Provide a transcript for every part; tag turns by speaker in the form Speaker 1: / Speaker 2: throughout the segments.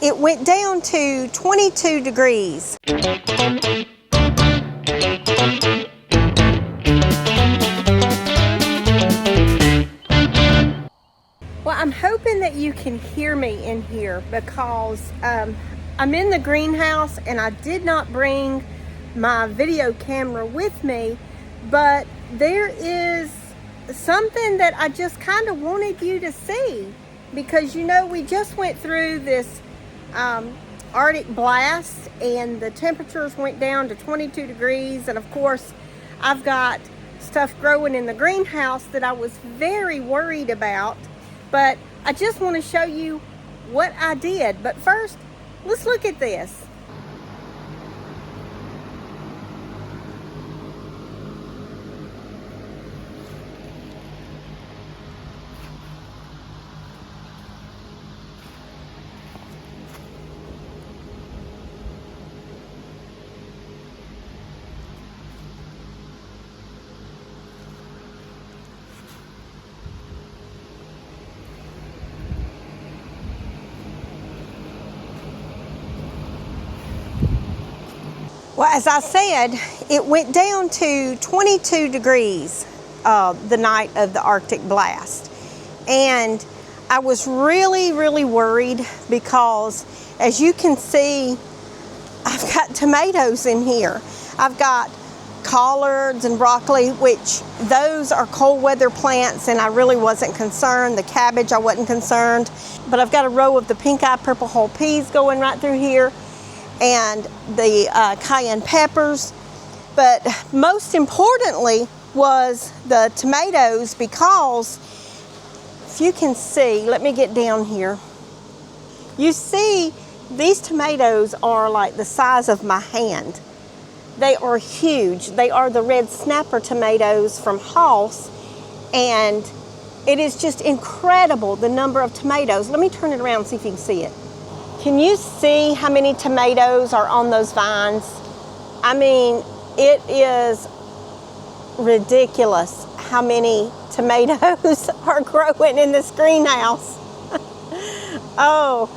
Speaker 1: it went down to 22 degrees. Well, I'm hoping that you can hear me in here because I'm in the greenhouse and I did not bring my video camera with me, but there is something that I just kind of wanted you to see, because you know we just went through this Arctic blast and the temperatures went down to 22 degrees, and of course I've got stuff growing in the greenhouse that I was very worried about, but I just want to show you what I did. But first, let's look at this. Well, as I said, it went down to 22 degrees the night of the Arctic blast. And I was really, really worried because, as you can see, I've got tomatoes in here. I've got collards and broccoli, which those are cold weather plants, and I really wasn't concerned. The cabbage, I wasn't concerned. But I've got a row of the pink-eye purple whole peas going right through here, and the cayenne peppers. But most importantly was the tomatoes, because if you can see, let me get down here. You see these tomatoes are like the size of my hand. They are huge. They are the red snapper tomatoes from Hoss, and it is just incredible the number of tomatoes. Let me turn it around and see if you can see it. Can you see how many tomatoes are on those vines? I mean, it is ridiculous how many tomatoes are growing in this greenhouse. Oh.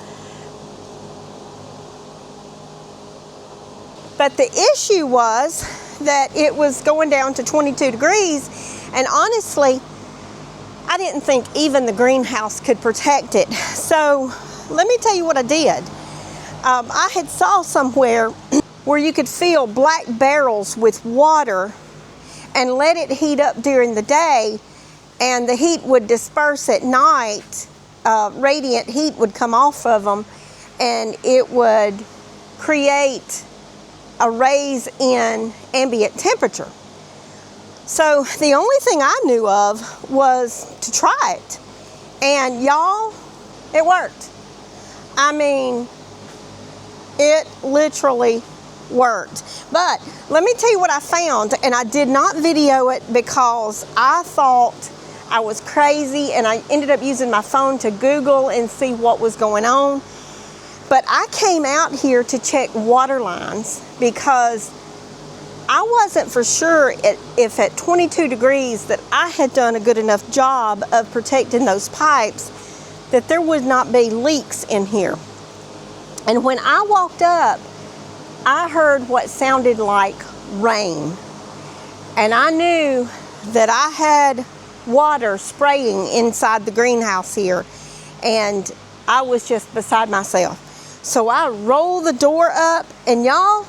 Speaker 1: But the issue was that it was going down to 22 degrees, and honestly, I didn't think even the greenhouse could protect it. So let me tell you what I did. I had saw somewhere where you could fill black barrels with water and let it heat up during the day, and the heat would disperse at night. Radiant heat would come off of them, and it would create a raise in ambient temperature. So the only thing I knew of was to try it. And y'all, it worked. I mean, it literally worked. But let me tell you what I found, and I did not video it because I thought I was crazy, and I ended up using my phone to Google and see what was going on. But I came out here to check water lines because I wasn't for sure if at 22 degrees that I had done a good enough job of protecting those pipes, that there would not be leaks in here. And when I walked up, I heard what sounded like rain. And I knew that I had water spraying inside the greenhouse here, and I was just beside myself. So I rolled the door up, and y'all,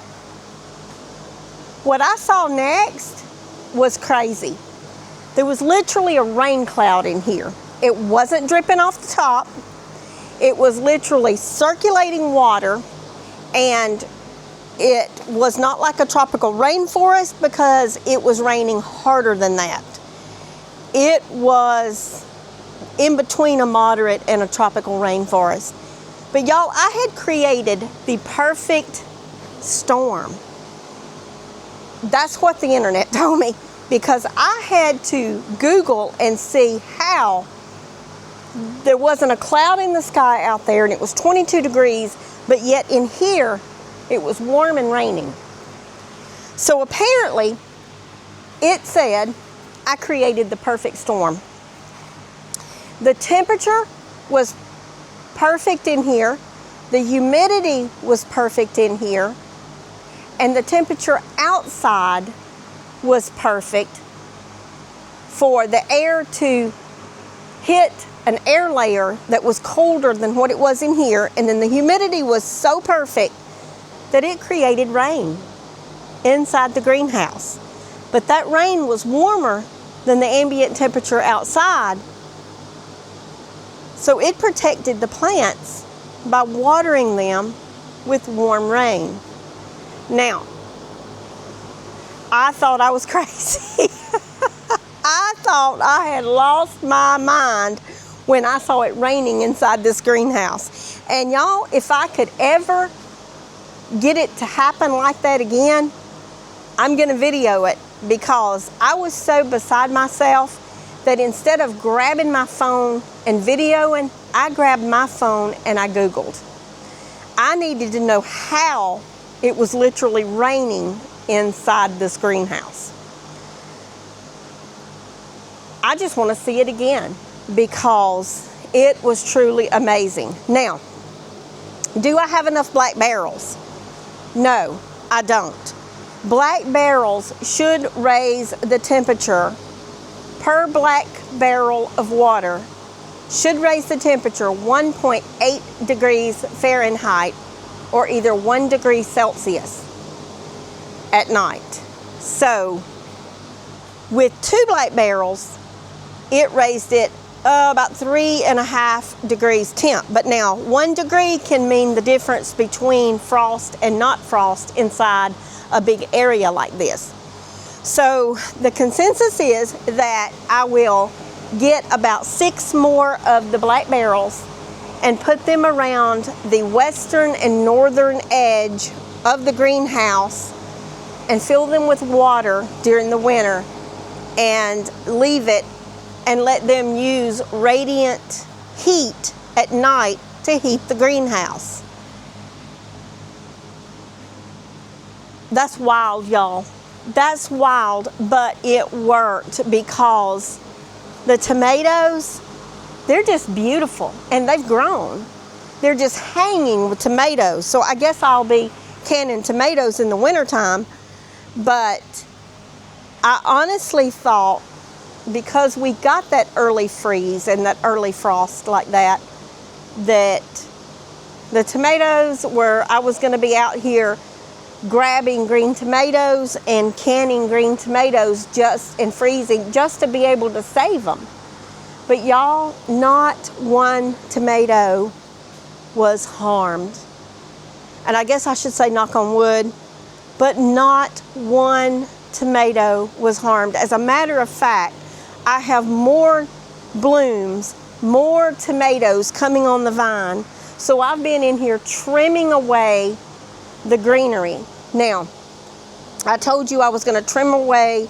Speaker 1: what I saw next was crazy. There was literally a rain cloud in here. It wasn't dripping off the top. It was literally circulating water, and it was not like a tropical rainforest because it was raining harder than that. It was in between a moderate and a tropical rainforest. But y'all, I had created the perfect storm. That's what the internet told me, because I had to Google and see how there wasn't a cloud in the sky out there, and it was 22 degrees, but yet in here it was warm and raining. So apparently it said I created the perfect storm. The temperature was perfect in here. The humidity was perfect in here, and the temperature outside was perfect for the air to hit an air layer that was colder than what it was in here, and then the humidity was so perfect that it created rain inside the greenhouse. But that rain was warmer than the ambient temperature outside, so it protected the plants by watering them with warm rain. Now, I thought I was crazy. I thought I had lost my mind when I saw it raining inside this greenhouse. And y'all, if I could ever get it to happen like that again, I'm gonna video it, because I was so beside myself that instead of grabbing my phone and videoing, I grabbed my phone and I Googled. I needed to know how it was literally raining inside this greenhouse. I just want to see it again because it was truly amazing. Now, do I have enough black barrels? No, I don't. Black barrels should raise the temperature per black barrel of water, should raise the temperature 1.8 degrees Fahrenheit or either 1 degree Celsius at night. So with 2 black barrels, it raised it about 3.5 degrees temp. But now 1 degree can mean the difference between frost and not frost inside a big area like this. So the consensus is that I will get about 6 more of the black barrels and put them around the western and northern edge of the greenhouse and fill them with water during the winter and leave it and let them use radiant heat at night to heat the greenhouse. That's wild, y'all. That's wild, but it worked because the tomatoes, they're just beautiful and they've grown. They're just hanging with tomatoes. So I guess I'll be canning tomatoes in the wintertime, but I honestly thought, because we got that early freeze and that early frost like that, that the tomatoes were, I was gonna be out here grabbing green tomatoes and canning green tomatoes and freezing just to be able to save them. But y'all, not one tomato was harmed. And I guess I should say knock on wood, but not one tomato was harmed. As a matter of fact, I have more blooms, more tomatoes coming on the vine. So I've been in here trimming away the greenery. Now, I told you I was going to trim away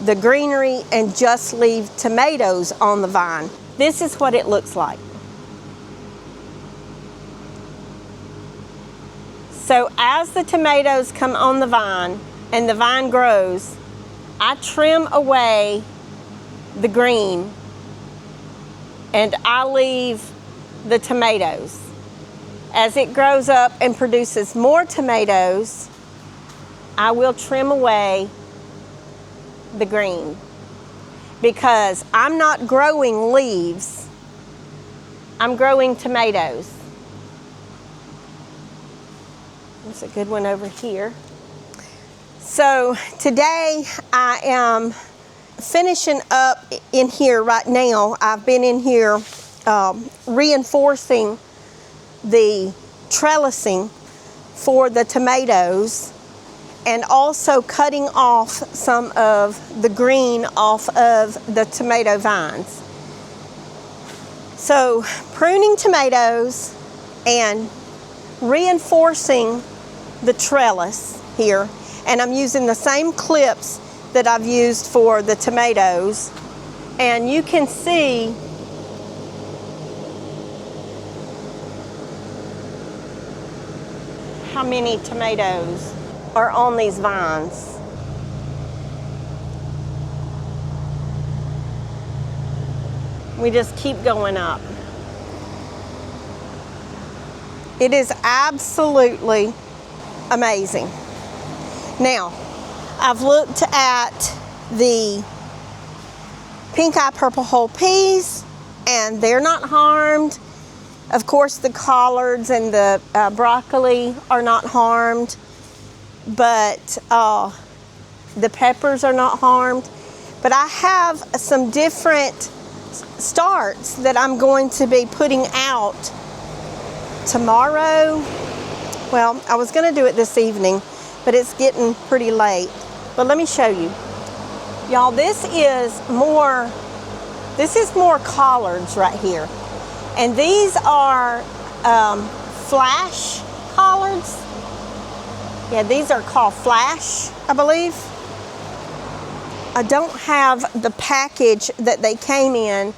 Speaker 1: the greenery and just leave tomatoes on the vine. This is what it looks like. So as the tomatoes come on the vine and the vine grows, I trim away the green and I leave the tomatoes. As it grows up and produces more tomatoes, I will trim away the green, because I'm not growing leaves, I'm growing tomatoes. There's a good one over here. So today I am finishing up in here right now. I've been in here reinforcing the trellising for the tomatoes and also cutting off some of the green off of the tomato vines. So pruning tomatoes and reinforcing the trellis here, and I'm using the same clips that I've used for the tomatoes, and you can see how many tomatoes are on these vines. We just keep going up. It is absolutely amazing. Now, I've looked at the pink eye purple hull peas, and they're not harmed. Of course, the collards and the broccoli are not harmed, but the peppers are not harmed. But I have some different starts that I'm going to be putting out tomorrow. Well, I was going to do it this evening, but it's getting pretty late. But let me show you. Y'all, this is more collards right here. And these are flash collards. Yeah, these are called flash, I believe. I don't have the package that they came in,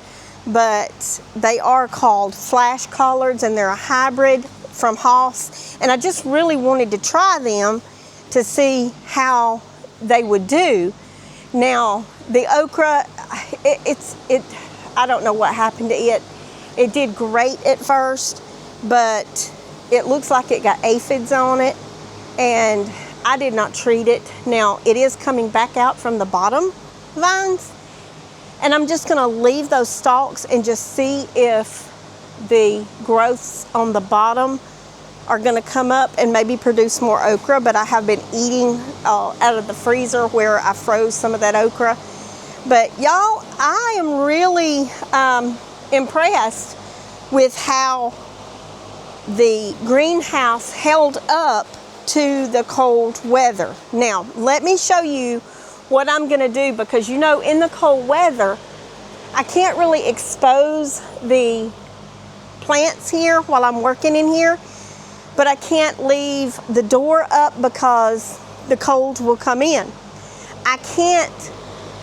Speaker 1: but they are called flash collards, and they're a hybrid from Hoss. And I just really wanted to try them to see how they would do. Now, the okra, I don't know what happened to it. It did great at first, but it looks like it got aphids on it, and I did not treat it. Now, it is coming back out from the bottom vines, and I'm just gonna leave those stalks and just see if the growths on the bottom are gonna come up and maybe produce more okra. But I have been eating out of the freezer where I froze some of that okra. But y'all, I am really impressed with how the greenhouse held up to the cold weather. Now, let me show you what I'm gonna do, because you know, in the cold weather, I can't really expose the plants here while I'm working in here, but I can't leave the door up because the cold will come in. I can't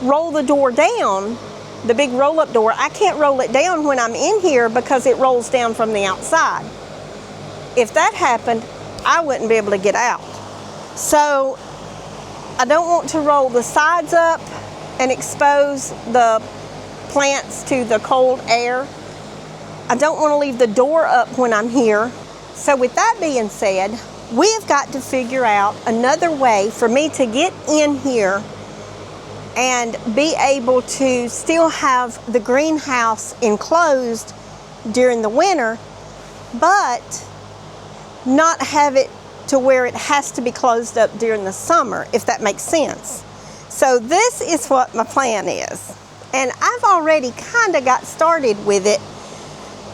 Speaker 1: roll the door down, the big roll-up door. I can't roll it down when I'm in here because it rolls down from the outside. If that happened, I wouldn't be able to get out. So I don't want to roll the sides up and expose the plants to the cold air. I don't want to leave the door up when I'm here. So with that being said, we have got to figure out another way for me to get in here and be able to still have the greenhouse enclosed during the winter, but not have it to where it has to be closed up during the summer, if that makes sense. So this is what my plan is. And I've already kind of got started with it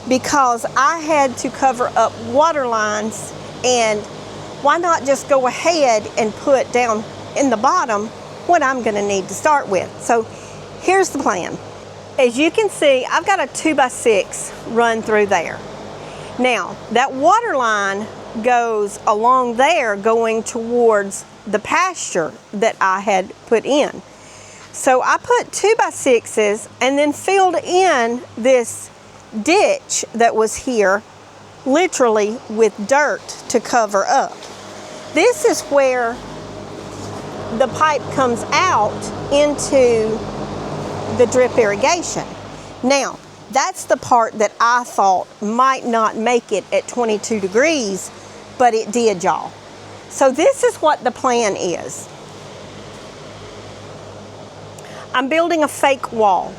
Speaker 1: because I had to cover up water lines, and why not just go ahead and put down in the bottom what I'm gonna need to start with. So here's the plan. As you can see, I've got a 2x6 run through there. Now, that water line goes along there going towards the pasture that I had put in. So I put 2x6s and then filled in this ditch that was here, literally with dirt to cover up. This is where the pipe comes out into the drip irrigation. Now, that's the part that I thought might not make it at 22 degrees, but it did, y'all. So this is what the plan is. I'm building a fake wall,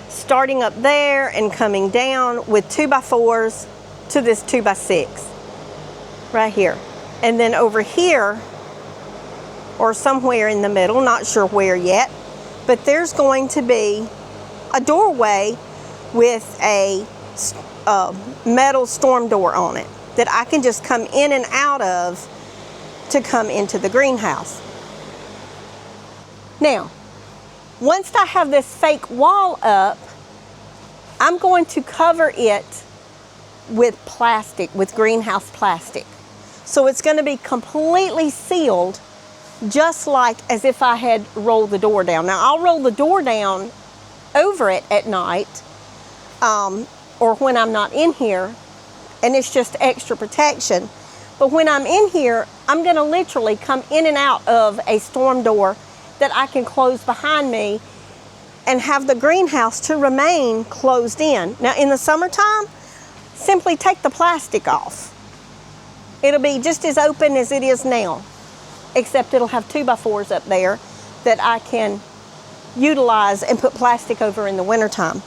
Speaker 1: starting up there and coming down with 2x4s to this 2x6 right here. And then over here, or somewhere in the middle, not sure where yet, but there's going to be a doorway with a metal storm door on it that I can just come in and out of to come into the greenhouse. Now, once I have this fake wall up, I'm going to cover it with plastic, with greenhouse plastic. So it's going to be completely sealed, just like as if I had rolled the door down. Now, I'll roll the door down over it at night, or when I'm not in here, and it's just extra protection. But when I'm in here, I'm going to literally come in and out of a storm door that I can close behind me and have the greenhouse to remain closed in. Now, in the summertime, simply take the plastic off. It'll be just as open as it is now, except it'll have 2x4s up there that I can utilize and put plastic over in the wintertime.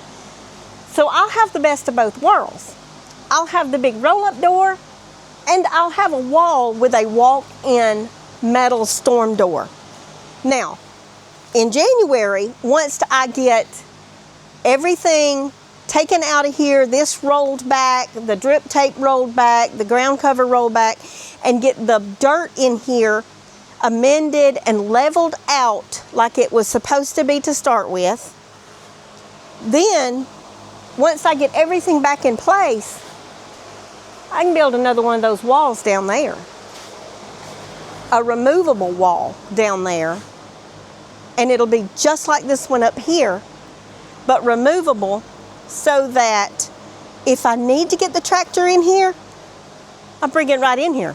Speaker 1: So I'll have the best of both worlds. I'll have the big roll-up door, and I'll have a wall with a walk-in metal storm door. Now, in January, once I get everything taken out of here, this rolled back, the drip tape rolled back, the ground cover rolled back, and get the dirt in here amended and leveled out like it was supposed to be to start with, then once I get everything back in place, I can build another one of those walls down there. A removable wall down there. And it'll be just like this one up here, but removable, so that if I need to get the tractor in here, I'll bring it right in here.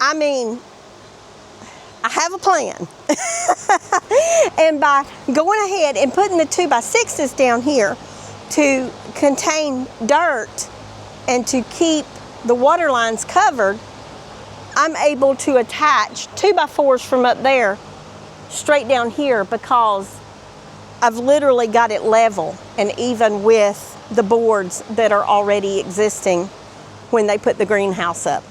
Speaker 1: I mean, I have a plan. And by going ahead and putting the 2x6s down here to contain dirt and to keep the water lines covered, I'm able to attach 2x4s from up there straight down here, because I've literally got it level and even with the boards that are already existing when they put the greenhouse up.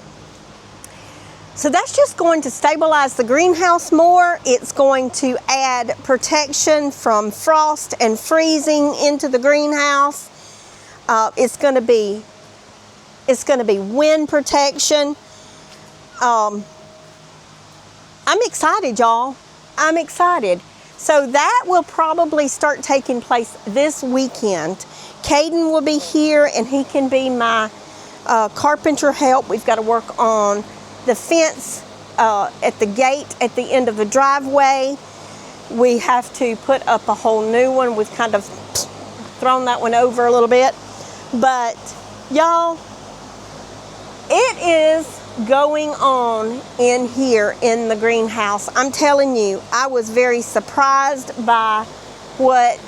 Speaker 1: So that's just going to stabilize the greenhouse more. It's going to add protection from frost and freezing into the greenhouse. It's going to be wind protection. I'm excited, y'all. I'm excited. So that will probably start taking place this weekend. Caden will be here, and he can be my carpenter help. We've got to work on the fence at the gate at the end of the driveway. We have to put up a whole new one. We've kind of thrown that one over a little bit. But y'all, it is going on in here in the greenhouse. I'm telling you, I was very surprised by what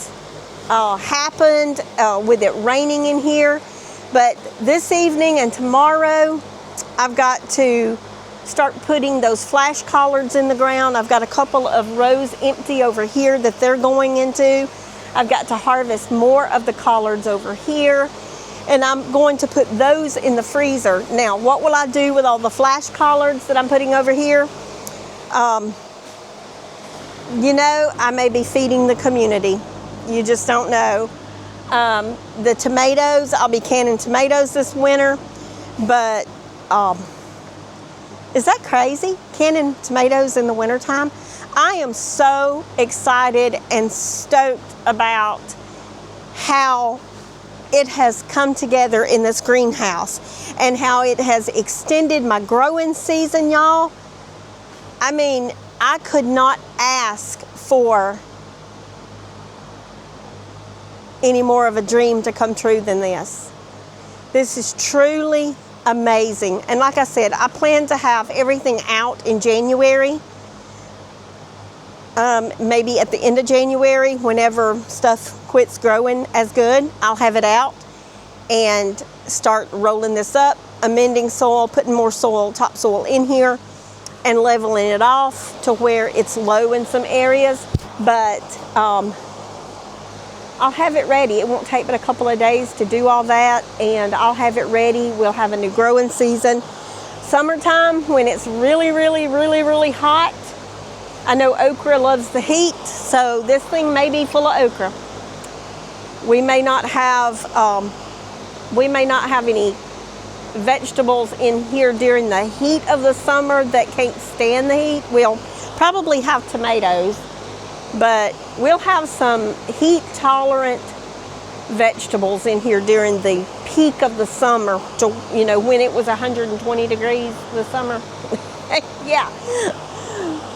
Speaker 1: happened with it raining in here. But this evening and tomorrow, I've got to start putting those flash collards in the ground. I've got a couple of rows empty over here that they're going into. I've got to harvest more of the collards over here, and I'm going to put those in the freezer. Now, what will I do with all the flash collards that I'm putting over here? You know, I may be feeding the community. You just don't know. The tomatoes, I'll be canning tomatoes this winter, but is that crazy? Canning tomatoes in the wintertime? I am so excited and stoked about how it has come together in this greenhouse and how it has extended my growing season, y'all. I mean, I could not ask for any more of a dream to come true than this. This is truly amazing. And like I said, I plan to have everything out in January. Maybe at the end of January, whenever stuff quits growing as good, I'll have it out and start rolling this up, amending soil, putting more soil, topsoil in here, and leveling it off to where it's low in some areas. But I'll have it ready. It won't take but a couple of days to do all that, and I'll have it ready. We'll have a new growing season. Summertime, when it's really, really, really, really hot, I know okra loves the heat, so this thing may be full of okra. We may not have any vegetables in here during the heat of the summer that can't stand the heat. We'll probably have tomatoes, but we'll have some heat tolerant vegetables in here during the peak of the summer, to, you know, when it was 120 degrees this summer. Yeah.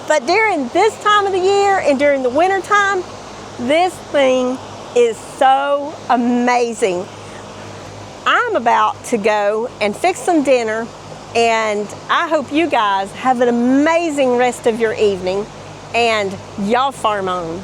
Speaker 1: But during this time of the year and during the winter time, this thing is so amazing. I'm about to go and fix some dinner, and I hope you guys have an amazing rest of your evening, and y'all farm on.